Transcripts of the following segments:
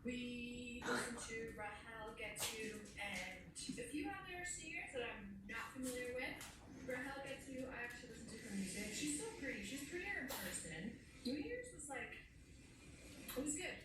We listened to Rahel Getsu and a few other singers that I'm not familiar with. Rahel Getsu, I actually listened to her music. She's so pretty. She's prettier in person. New Year's was like, it was good.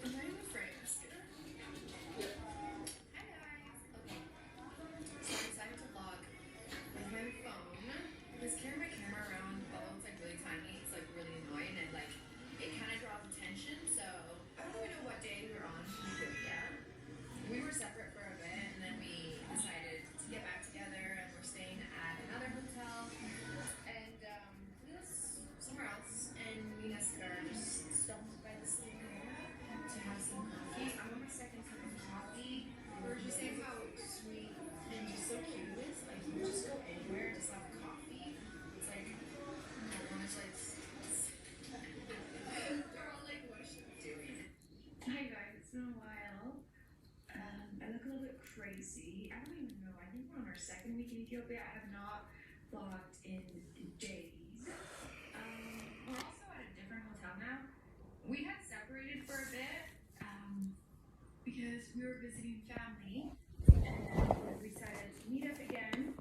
Am I in the frame, Scooter? Hi guys. Okay. So I decided to vlog with my phone because carrying my camera around, although it's like really tiny, it's like really annoying and like it kind of draws attention. So I don't even know what day we were on in Ethiopia. We were separate for a bit and then we decided to get back together and we're staying at another hotel and we was somewhere else and me and Esther just stopped by this little area to have some coffee. I'm on my second cup of coffee. We were just saying how sweet and just so cute it is. Like you just go anywhere, just have coffee. It's like I want to like they're all like, what is she doing? Hi guys, it's been a while. I look a little bit crazy. I don't even know. I think we're on our second week in Ethiopia. I have not vlogged in days. We're also at a different hotel now. We had separated for a bit because we were visiting family, and we decided to meet up again.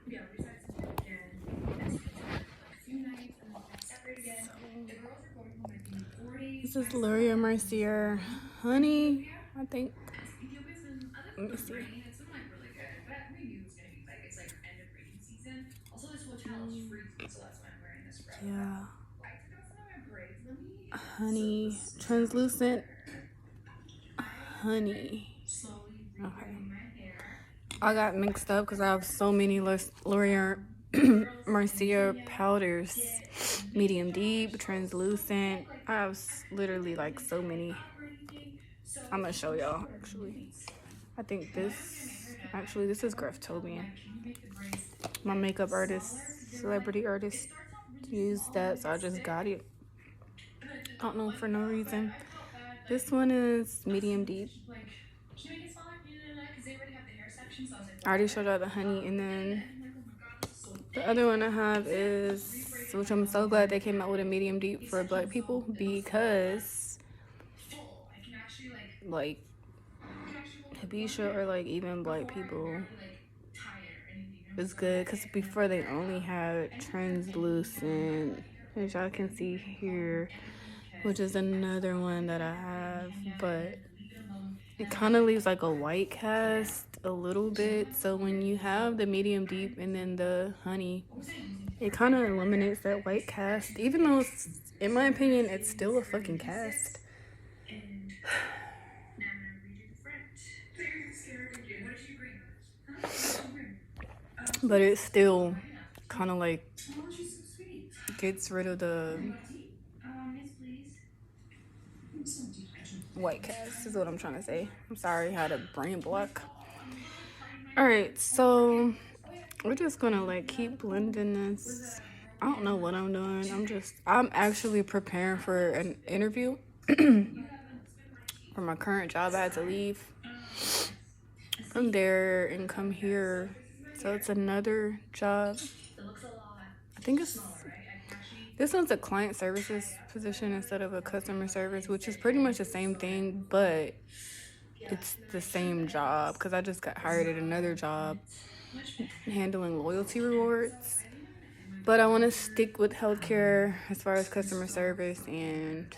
Yeah, we decided to meet up again. And spend like a few nights, and then we got separated again. The girls are going home, I think, in 4 days. This is Luria Mercier Honey, I think. Ethiopia's been, other Let me than the see. rain, it's been like really good. But we knew it was gonna be like it's like end of rainy season. Also, this hotel is freezing, so that's why I'm wearing this robe. Yeah. I took out some of my braids. Let me Honey. Translucent honey. slowly Okay. rebraiding my hair. I got mixed up because I have so many Luria Mercier powders. Medium deep, translucent. I have literally like so many. I'm gonna show y'all actually. I think this is Graftobian. My makeup artist, celebrity artist used that, so I just got it. I don't know, for no reason. This one is medium deep. I already showed y'all the honey, and then the other one I have is, which I'm so glad they came out with a medium deep for black people, because like Habisha or like even black people, it's good because before they only had translucent, as y'all can see here, which is another one that I have, but it kind of leaves like a white cast a little bit. So when you have the medium deep and then the honey, it kind of eliminates that white cast, even though it's, in my opinion, it's still a fucking cast. But it still kind of like gets rid of the white cast, is what I'm trying to say. I'm sorry, I had a brain block. Alright, so we're just gonna like keep blending this. I don't know what I'm doing. I'm actually preparing for an interview for my current job. I had to leave from there and come here, so it's another job. I think this one's a client services position instead of a customer service, which is pretty much the same thing, but it's the same job because I just got hired at another job handling loyalty rewards. But I want to stick with healthcare as far as customer service, and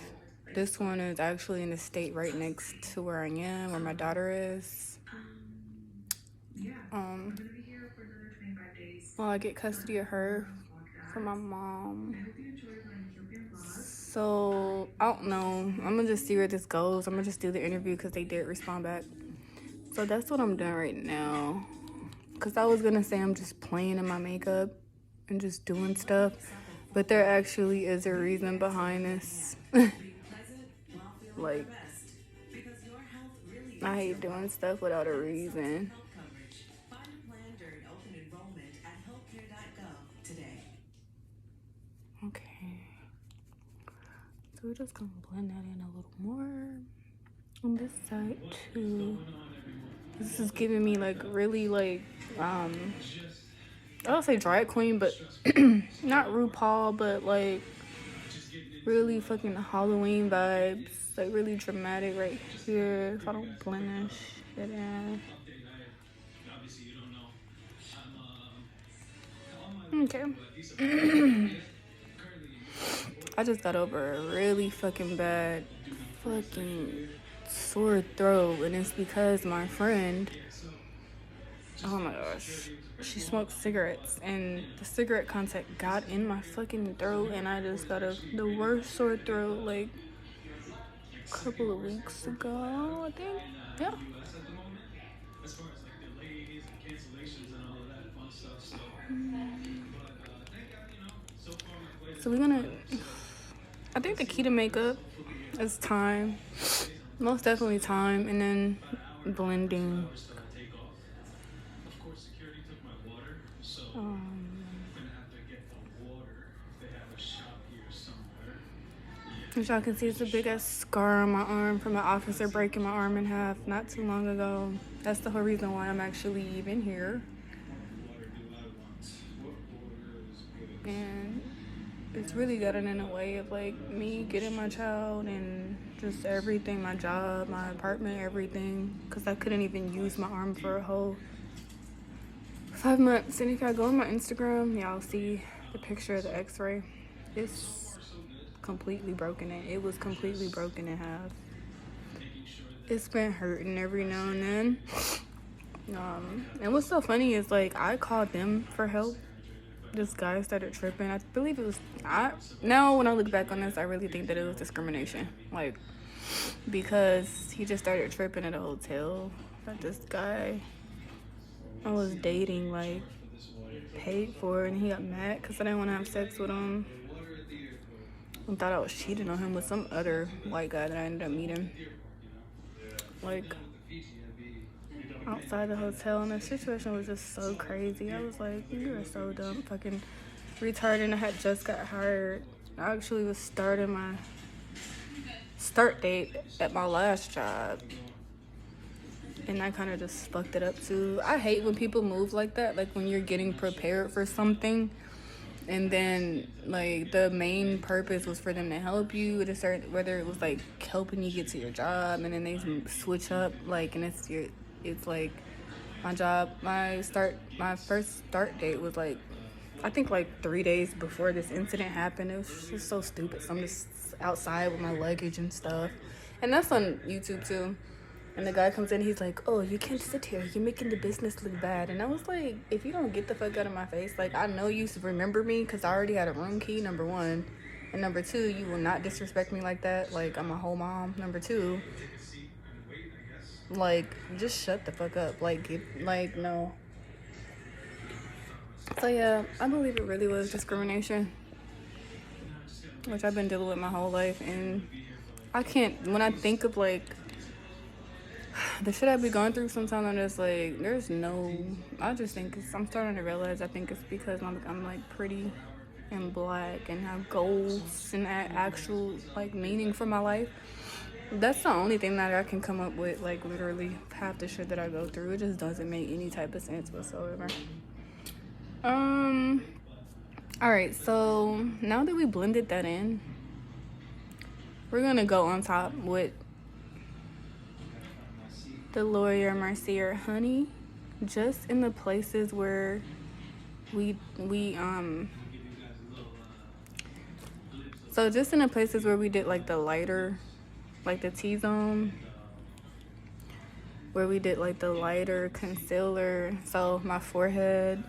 this one is actually in the state right next to where I am, where my daughter is. Well, I get custody of her from my mom. So I don't know. I'm gonna just see where this goes. I'm gonna just do the interview because they did respond back. So that's what I'm doing right now. Because I was gonna say I'm just playing in my makeup and just doing stuff, but there actually is a reason behind this. Like, I hate doing stuff without a reason. Find a plan during open enrollment at healthcare.gov today. Okay. So we're just gonna blend that in a little more on this side too. This is giving me like really like I don't say drag queen, but not RuPaul, but like really fucking Halloween vibes. Like really dramatic right here. If I don't blend this shit in. Okay. I just got over a really fucking bad fucking sore throat, and it's because my friend, oh my gosh, she smoked cigarettes, and the cigarette contact got in my fucking throat, and I just got the worst sore throat like a couple of weeks ago, I think. Yeah. So we're gonna, I think the key to makeup is time. Most definitely time, and then blending. As y'all can see, it's a big ass scar on my arm from an officer breaking my arm in half not too long ago. That's the whole reason why I'm actually even here. And it's really gotten in the way of like me getting my child and just everything, my job, my apartment, everything, because I couldn't even use my arm for a whole 5 months. And if I go on my Instagram, y'all see the picture of the x-ray. It's completely broken. It was completely broken in half. It's been hurting every now and then. And what's so funny is like I called them for help. This guy started tripping. I believe it was now when I look back on this, I really think that it was discrimination. Like, because he just started tripping at a hotel that this guy I was dating like paid for, and he got mad because I didn't want to have sex with him and thought I was cheating on him with some other white guy that I ended up meeting like outside the hotel, and the situation was just so crazy. I was like, you are so dumb, fucking retarded. And I had just got hired. I actually was starting my start date at my last job, and I kind of just fucked it up too. I hate when people move like that, like when you're getting prepared for something and then like the main purpose was for them to help you at a certain, whether it was like helping you get to your job, and then they switch up like, and it's like my job, my first start date was like, I think like 3 days before this incident happened. It was just so stupid. So I'm just outside with my luggage and stuff, and that's on YouTube too. And the guy comes in, he's like, oh, you can't sit here, you're making the business look bad. And I was like, if you don't get the fuck out of my face, like, I know you remember me because I already had a room key, number one. And number two, you will not disrespect me like that. Like, I'm a whole mom. Number two, like, just shut the fuck up. Like, no. So yeah, I believe it really was discrimination, which I've been dealing with my whole life. And I can't, when I think of like the shit I be going through, sometimes I'm just like, I just think I'm starting to realize, I think it's because I'm like pretty and black and have goals and actual like meaning for my life. That's the only thing that I can come up with. Like, literally half the shit that I go through, it just doesn't make any type of sense whatsoever. All right, so now that we blended that in, we're gonna go on top with the Laurier Mercier honey, just in the places where so just in the places where we did like the lighter, like the T-zone, where we did like the lighter concealer. So my forehead,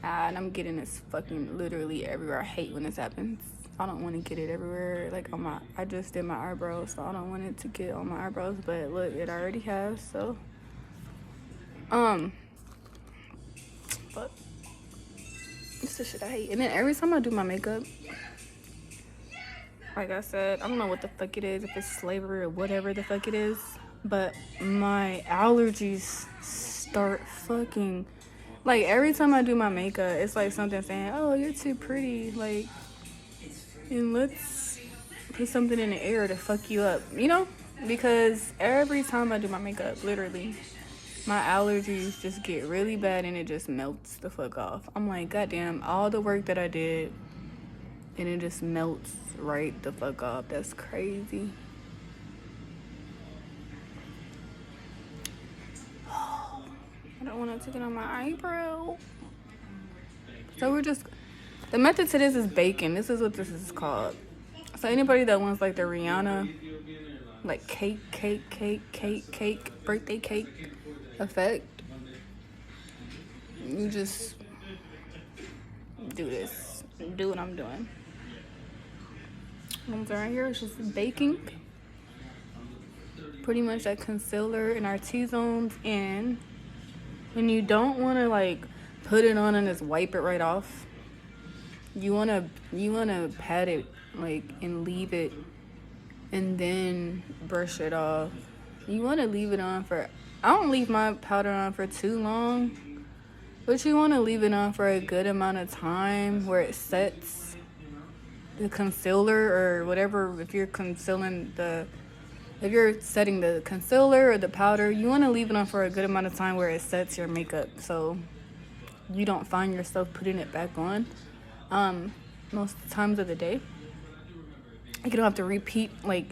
and I'm getting this fucking literally everywhere. I hate when this happens. I don't want to get it everywhere. Like I just did my eyebrows, so I don't want it to get on my eyebrows. But look, it already has. So, but it's the shit I hate. And then every time I do my makeup, like I said, I don't know what the fuck it is, if it's slavery or whatever the fuck it is, but my allergies start fucking, like, every time I do my makeup, it's like something saying, oh, you're too pretty, like, and let's put something in the air to fuck you up, you know? Because every time I do my makeup, literally, my allergies just get really bad and it just melts the fuck off. I'm like, goddamn, all the work that I did and it just melts right the fuck off. That's crazy. I don't want to take it on my eyebrow. So we're just, the method to this is baking. This is what this is called. So anybody that wants like the Rihanna, like cake, birthday cake effect, you just do this. Do what I'm doing. Ones right here is just baking. Pretty much that concealer in our T-zones, and when you don't want to like put it on and just wipe it right off, you wanna pat it like and leave it and then brush it off. You want to leave it on for, I don't leave my powder on for too long, but you want to leave it on for a good amount of time where it sets the concealer or whatever. If you're if you're setting the concealer or the powder, you want to leave it on for a good amount of time where it sets your makeup, so you don't find yourself putting it back on most times of the day. You don't have to repeat, like,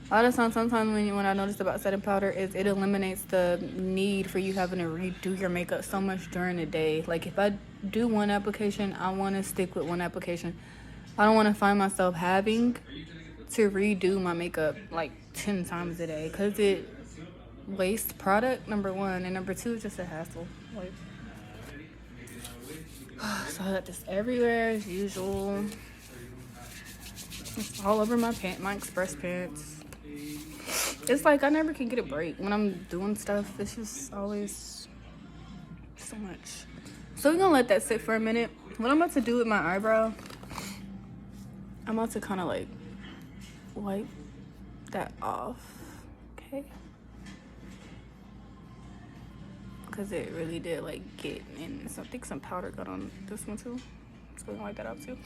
a lot of times, sometimes when I noticed about setting powder is it eliminates the need for you having to redo your makeup so much during the day. Like, if I do one application, I want to stick with one application. I don't want to find myself having to redo my makeup like 10 times a day, because it wastes product, number one, and number two, it's just a hassle. Like, so I got this everywhere as usual. It's all over my express pants. It's like I never can get a break when I'm doing stuff. It's just always so much. So we're gonna let that sit for a minute. What I'm about to do with my eyebrow, I'm about to kind of like wipe that off, okay? Because it really did like get in. So I think some powder got on this one too. So we're gonna wipe that out too.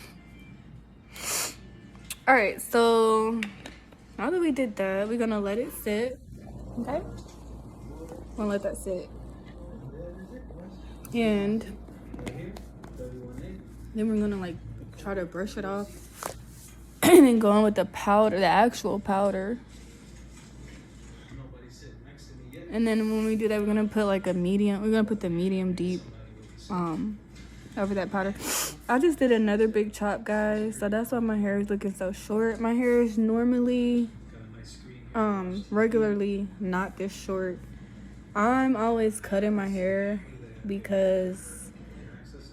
All right, so now that we did that, we're gonna let it sit, okay? I'm gonna let that sit. And then we're gonna like try to brush it off and then go on with the powder, the actual powder. And then when we do that, we're gonna put like we're gonna put the medium deep over that powder. I just did another big chop, guys, so that's why my hair is looking so short. My hair is normally regularly not this short. I'm always cutting my hair because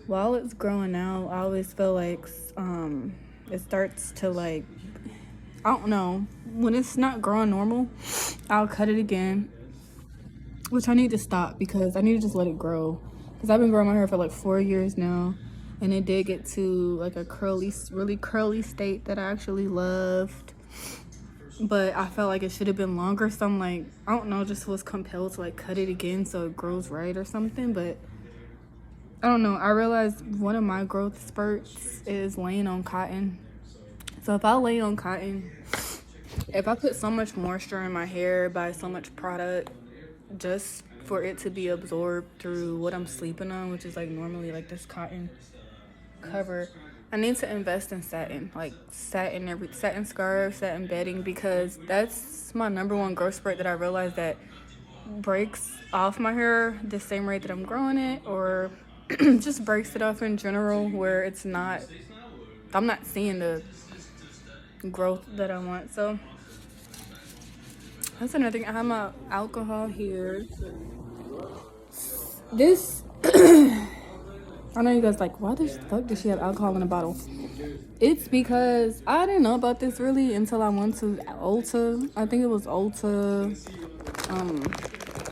while it's growing out, I always feel like it starts to like, I don't know, when it's not growing normal, I'll cut it again, which I need to stop because I need to just let it grow. Because I've been growing my hair for like 4 years now, and it did get to like a really curly state that I actually loved, but I felt like it should have been longer. So I'm like, I don't know, just was compelled to like cut it again so it grows right or something. But I don't know, I realized one of my growth spurts is laying on cotton. So if I lay on cotton, if I put so much moisture in my hair, buy so much product just for it to be absorbed through what I'm sleeping on, which is like normally like this cotton cover, I need to invest in satin, like satin scarves, satin bedding, because that's my number one growth spurt that I realized that breaks off my hair the same rate that I'm growing it, or just breaks it off in general, where I'm not seeing the growth that I want. So that's another thing. I have my alcohol here. This I know you guys like, why the fuck does she have alcohol in a bottle? It's because I didn't know about this really until I went to Ulta. I think it was Ulta.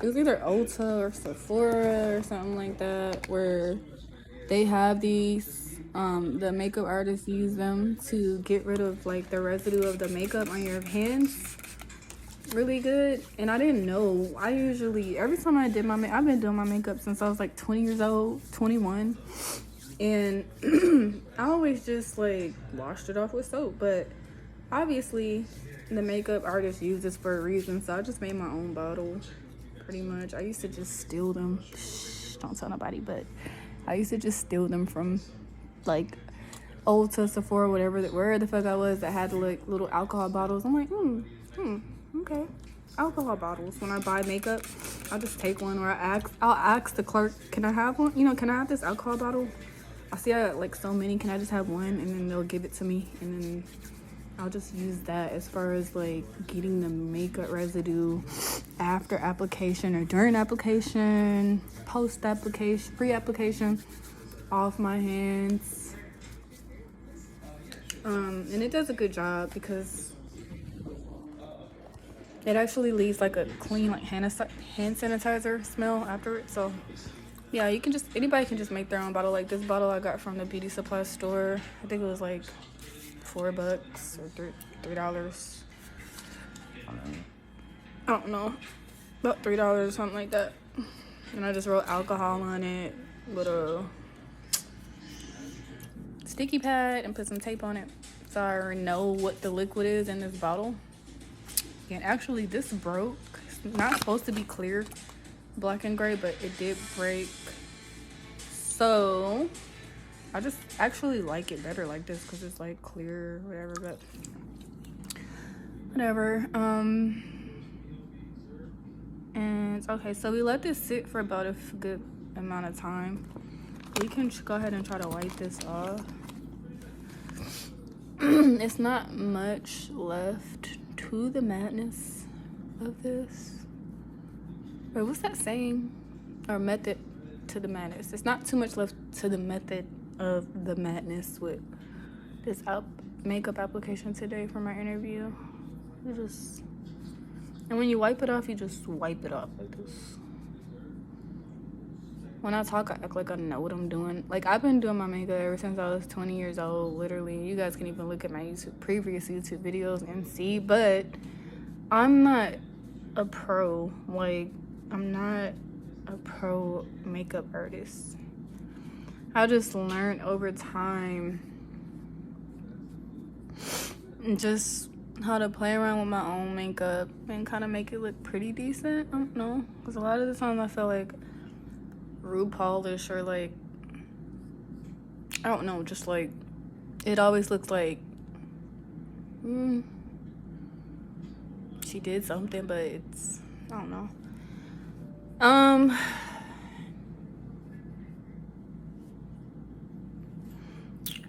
It was either Ulta or Sephora or something like that, where they have these The makeup artists use them to get rid of like the residue of the makeup on your hands really good. And I didn't know. I usually, every time I did my makeup, I've been doing my makeup since I was like 20 years old, 21. And I always just like washed it off with soap. But obviously the makeup artist used this for a reason, so I just made my own bottle pretty much. I used to just steal them. Shh, don't tell nobody, but I used to just steal them from like Ulta, Sephora, wherever the fuck I was that had like little alcohol bottles. I'm like, okay, alcohol bottles. When I buy makeup, I'll just take one, or I'll ask the clerk, can I have one? You know, can I have this alcohol bottle? I see I got like so many, can I just have one? And then they'll give it to me, and then I'll just use that as far as like getting the makeup residue after application or during application, post application, pre-application off my hands. And it does a good job because it actually leaves like a clean like hand sanitizer smell after it. So yeah, anybody can just make their own bottle. Like this bottle I got from the beauty supply store. I think it was like $4 or $3. I don't know, about $3 or something like that. And I just wrote alcohol on it with a sticky pad and put some tape on it, so I already know what the liquid is in this bottle. And actually this broke. It's not supposed to be clear, black and gray, but it did break. So I just actually like it better like this because it's like clear or whatever, but whatever. And okay, so we let this sit for about a good amount of time. We can go ahead and try to wipe this off. It's not much left to the madness of this. Wait, what's that saying? Or method to the madness. It's not too much left to the method of the madness with this makeup application today for my interview. And when you wipe it off, you just wipe it off like this. When I talk, I act like I know what I'm doing. Like, I've been doing my makeup ever since I was 20 years old, literally. You guys can even look at my previous YouTube videos and see. But I'm not a pro. Like, I'm not a pro makeup artist. I just learned over time just how to play around with my own makeup and kind of make it look pretty decent. I don't know. Because a lot of the times I feel like RuPaul-ish or like, I don't know, just like it always looks like she did something, but it's, I don't know.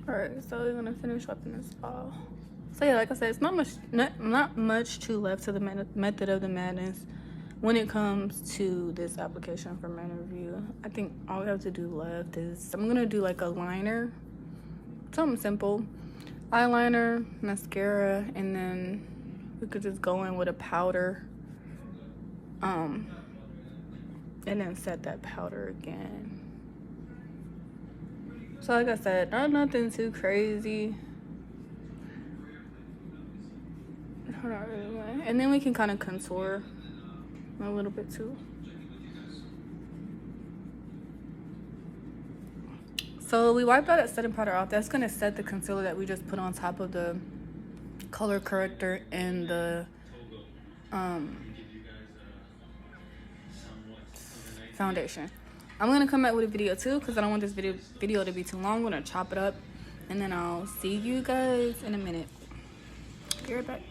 Alright, so we're gonna finish up in this fall. So yeah, like I said, it's not much too left to the method of the madness when it comes to this application for my interview. I think all we have to do left is I'm gonna do like a liner, something simple, eyeliner, mascara, and then we could just go in with a powder, and then set that powder again. So like I said, not nothing too crazy. And then we can kind of contour a little bit too. So we wiped all that setting powder off. That's gonna set the concealer that we just put on top of the color corrector and the foundation. I'm gonna come back with a video too because I don't want this video to be too long. I'm gonna chop it up and then I'll see you guys in a minute. Be right back.